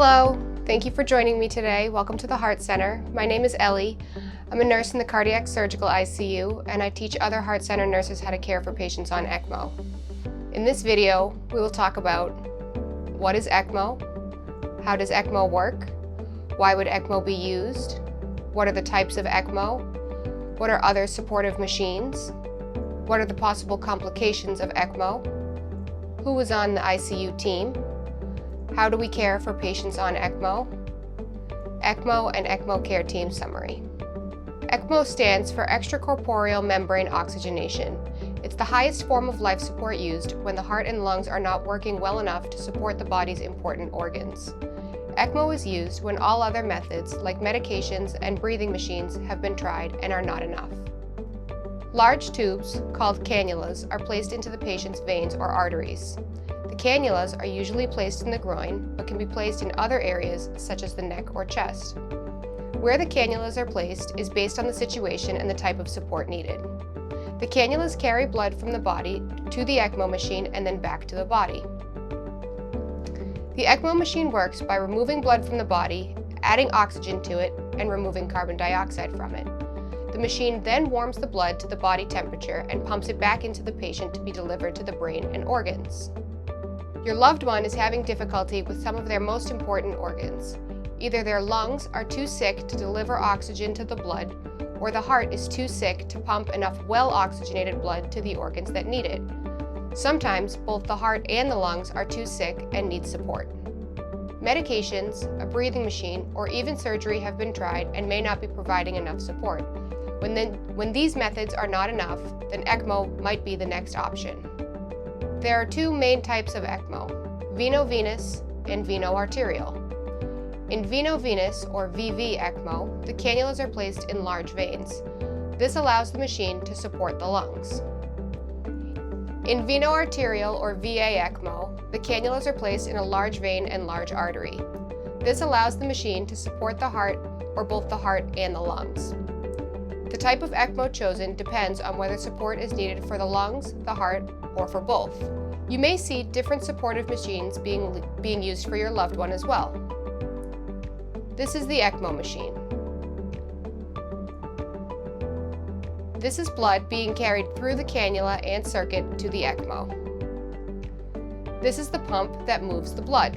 Hello, thank you for joining me today. Welcome to the Heart Center. My name is Ellie. I'm a nurse in the cardiac surgical ICU, and I teach other Heart Center nurses how to care for patients on ECMO. In this video, we will talk about what is ECMO, how does ECMO work, why would ECMO be used, what are the types of ECMO, what are other supportive machines, what are the possible complications of ECMO, who was on the ICU team, how do we care for patients on ECMO, ECMO and ECMO Care Team Summary. ECMO stands for extracorporeal membrane oxygenation. It's the highest form of life support used when the heart and lungs are not working well enough to support the body's important organs. ECMO is used when all other methods, like medications and breathing machines, have been tried and are not enough. Large tubes, called cannulas, are placed into the patient's veins or arteries. The cannulas are usually placed in the groin, but can be placed in other areas such as the neck or chest. Where the cannulas are placed is based on the situation and the type of support needed. The cannulas carry blood from the body to the ECMO machine and then back to the body. The ECMO machine works by removing blood from the body, adding oxygen to it, and removing carbon dioxide from it. The machine then warms the blood to the body temperature and pumps it back into the patient to be delivered to the brain and organs. Your loved one is having difficulty with some of their most important organs. Either their lungs are too sick to deliver oxygen to the blood, or the heart is too sick to pump enough well-oxygenated blood to the organs that need it. Sometimes, both the heart and the lungs are too sick and need support. Medications, a breathing machine, or even surgery have been tried and may not be providing enough support. When these methods are not enough, then ECMO might be the next option. There are two main types of ECMO, veno-venous and veno-arterial. In veno-venous, or VV ECMO, the cannulas are placed in large veins. This allows the machine to support the lungs. In veno-arterial, or VA ECMO, the cannulas are placed in a large vein and large artery. This allows the machine to support the heart, or both the heart and the lungs. The type of ECMO chosen depends on whether support is needed for the lungs, the heart, or for both. You may see different supportive machines being used for your loved one as well. This is the ECMO machine. This is blood being carried through the cannula and circuit to the ECMO. This is the pump that moves the blood.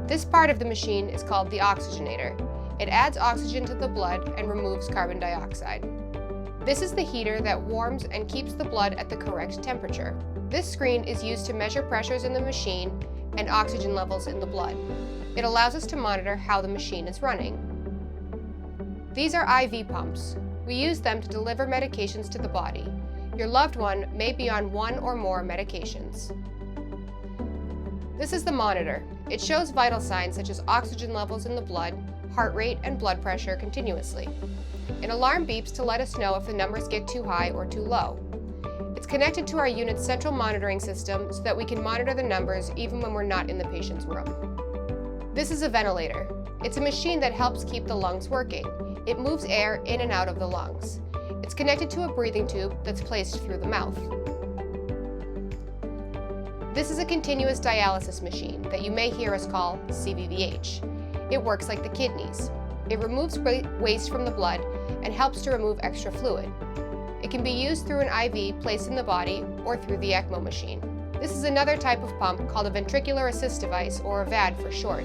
This part of the machine is called the oxygenator. It adds oxygen to the blood and removes carbon dioxide. This is the heater that warms and keeps the blood at the correct temperature. This screen is used to measure pressures in the machine and oxygen levels in the blood. It allows us to monitor how the machine is running. These are IV pumps. We use them to deliver medications to the body. Your loved one may be on one or more medications. This is the monitor. It shows vital signs such as oxygen levels in the blood, heart rate, and blood pressure continuously. An alarm beeps to let us know if the numbers get too high or too low. It's connected to our unit's central monitoring system so that we can monitor the numbers even when we're not in the patient's room. This is a ventilator. It's a machine that helps keep the lungs working. It moves air in and out of the lungs. It's connected to a breathing tube that's placed through the mouth. This is a continuous dialysis machine that you may hear us call CVVH. It works like the kidneys. It removes waste from the blood and helps to remove extra fluid. It can be used through an IV placed in the body or through the ECMO machine. This is another type of pump called a ventricular assist device, or a VAD for short.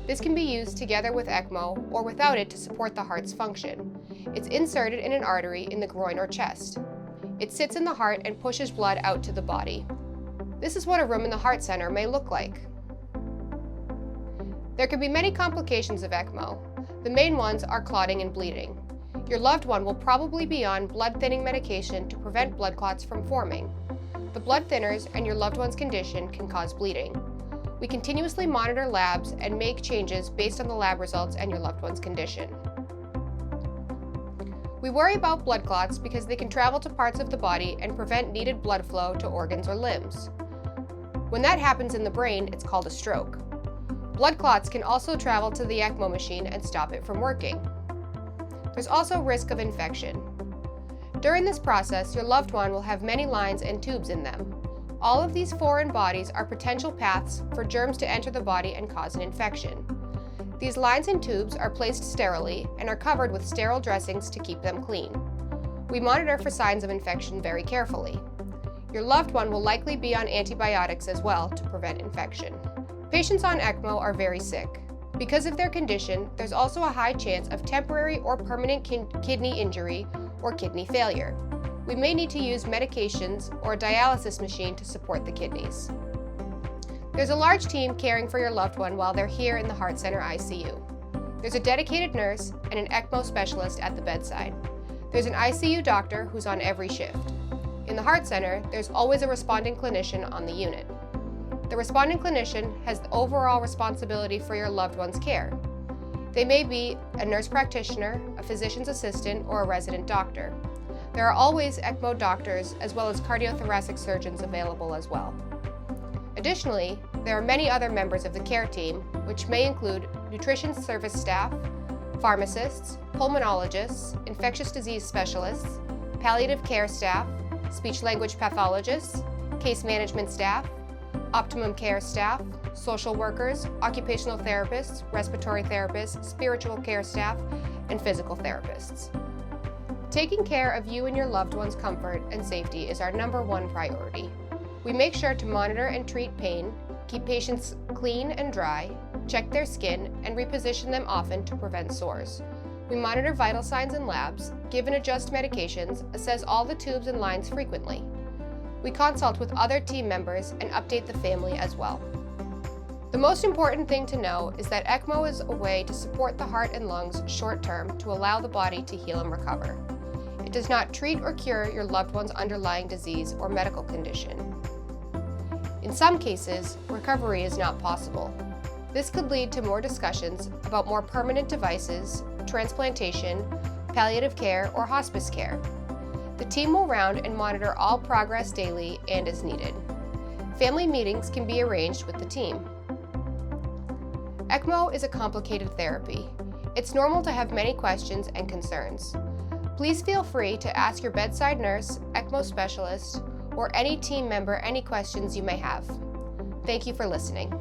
This can be used together with ECMO or without it to support the heart's function. It's inserted in an artery in the groin or chest. It sits in the heart and pushes blood out to the body. This is what a room in the Heart Center may look like. There can be many complications of ECMO. The main ones are clotting and bleeding. Your loved one will probably be on blood thinning medication to prevent blood clots from forming. The blood thinners and your loved one's condition can cause bleeding. We continuously monitor labs and make changes based on the lab results and your loved one's condition. We worry about blood clots because they can travel to parts of the body and prevent needed blood flow to organs or limbs. When that happens in the brain, it's called a stroke. Blood clots can also travel to the ECMO machine and stop it from working. There's also risk of infection. During this process, your loved one will have many lines and tubes in them. All of these foreign bodies are potential paths for germs to enter the body and cause an infection. These lines and tubes are placed sterilely and are covered with sterile dressings to keep them clean. We monitor for signs of infection very carefully. Your loved one will likely be on antibiotics as well to prevent infection. Patients on ECMO are very sick. Because of their condition, there's also a high chance of temporary or permanent kidney injury or kidney failure. We may need to use medications or a dialysis machine to support the kidneys. There's a large team caring for your loved one while they're here in the Heart Center ICU. There's a dedicated nurse and an ECMO specialist at the bedside. There's an ICU doctor who's on every shift. In the Heart Center, there's always a responding clinician on the unit. The responding clinician has the overall responsibility for your loved one's care. They may be a nurse practitioner, a physician's assistant, or a resident doctor. There are always ECMO doctors as well as cardiothoracic surgeons available as well. Additionally, there are many other members of the care team, which may include nutrition service staff, pharmacists, pulmonologists, infectious disease specialists, palliative care staff, speech-language pathologists, case management staff, optimum care staff, social workers, occupational therapists, respiratory therapists, spiritual care staff, and physical therapists. Taking care of you and your loved one's comfort and safety is our #1 priority. We make sure to monitor and treat pain, keep patients clean and dry, check their skin, and reposition them often to prevent sores. We monitor vital signs and labs, give and adjust medications, assess all the tubes and lines frequently. We consult with other team members and update the family as well. The most important thing to know is that ECMO is a way to support the heart and lungs short term to allow the body to heal and recover. It does not treat or cure your loved one's underlying disease or medical condition. In some cases, recovery is not possible. This could lead to more discussions about more permanent devices, transplantation, palliative care, or hospice care. The team will round and monitor all progress daily and as needed. Family meetings can be arranged with the team. ECMO is a complicated therapy. It's normal to have many questions and concerns. Please feel free to ask your bedside nurse, ECMO specialist, or any team member any questions you may have. Thank you for listening.